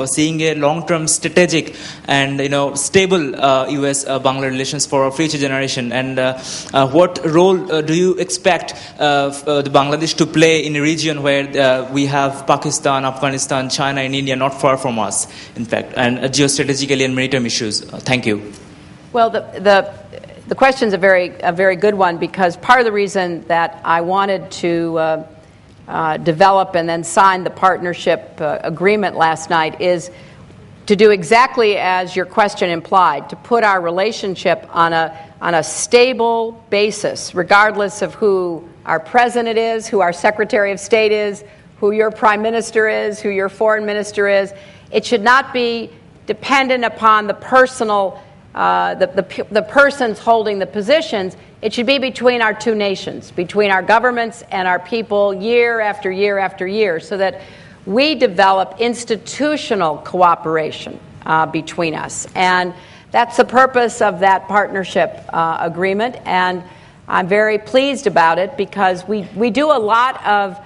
seeing a long-term strategic and stable U.S.-Bangladesh relations for our future generation? And what role do you expect the Bangladesh to play in a region where we have Pakistan, Afghanistan, China, and India not far from us, in fact, and geostrategically and maritime issues? Thank you. Well, the question's a very good one, because part of the reason that I wanted to develop and then sign the partnership agreement last night is to do exactly as your question implied, to put our relationship on a stable basis, regardless of who our president is, who our Secretary of State is, who your Prime Minister is, who your Foreign Minister is. It should not be dependent upon the personal the persons holding the positions. It should be between our two nations, between our governments and our people, year after year after year, so that we develop institutional cooperation between us. And that's the purpose of that partnership agreement, and I'm very pleased about it, because we do a lot of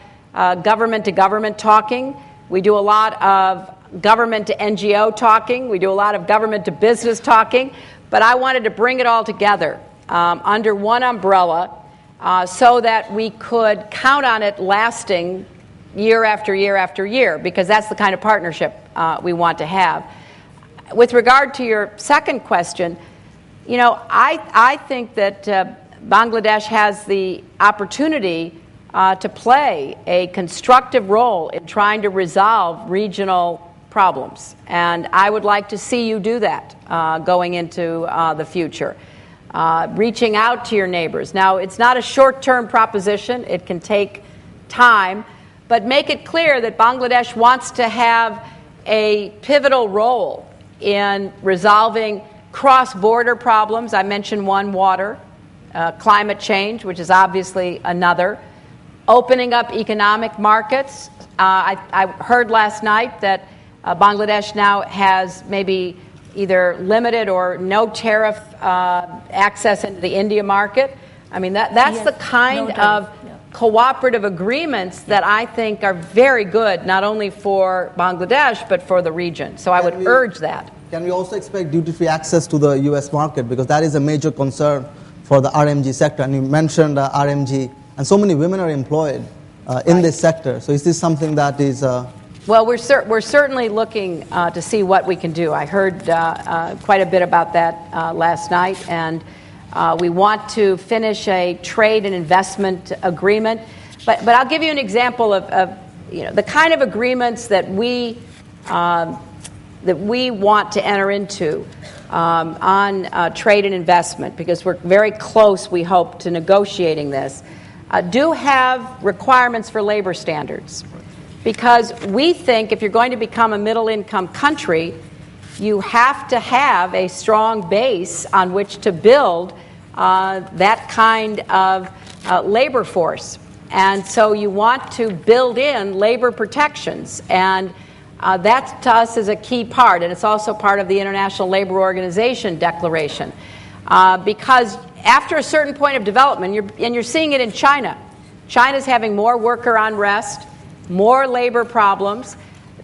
government-to-government talking. We do a lot of government to NGO talking. We do a lot of government to business talking. But I wanted to bring it all together under one umbrella so that we could count on it lasting year after year after year, because that's the kind of partnership we want to have. With regard to your second question, I think that Bangladesh has the opportunity to play a constructive role in trying to resolve regional problems. And I would like to see you do that going into the future. Reaching out to your neighbors. Now, it's not a short-term proposition. It can take time. But make it clear that Bangladesh wants to have a pivotal role in resolving cross-border problems. I mentioned one, water. Climate change, which is obviously another. Opening up economic markets. I heard last night that Bangladesh now has maybe either limited or no tariff access into the India market. I mean, that's the kind of cooperative agreements that I think are very good, not only for Bangladesh, but for the region. So I would urge that. Can we also expect duty-free access to the U.S. market? Because that is a major concern for the RMG sector. And you mentioned RMG, and so many women are employed in this sector. So is this something that is... Well, we're certainly looking to see what we can do. I heard quite a bit about that last night, and we want to finish a trade and investment agreement. But I'll give you an example of the kind of agreements that we want to enter into on trade and investment, because we're very close, we hope, to negotiating this. Do have requirements for labor standards. Because we think if you're going to become a middle-income country, you have to have a strong base on which to build that kind of labor force. And so you want to build in labor protections. And that, to us, is a key part. And it's also part of the International Labor Organization Declaration. Because after a certain point of development, and you're seeing it in China, China's having more worker unrest, more labor problems.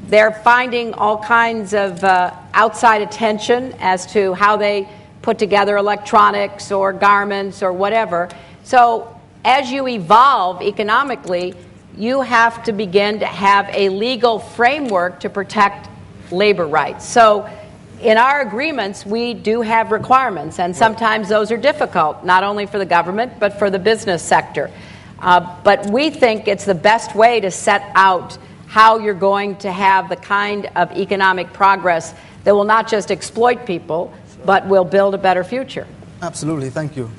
They're finding all kinds of outside attention as to how they put together electronics or garments or whatever. So as you evolve economically, you have to begin to have a legal framework to protect labor rights. So in our agreements, we do have requirements, and sometimes those are difficult, not only for the government, but for the business sector. But we think it's the best way to set out how you're going to have the kind of economic progress that will not just exploit people, but will build a better future. Absolutely. Thank you.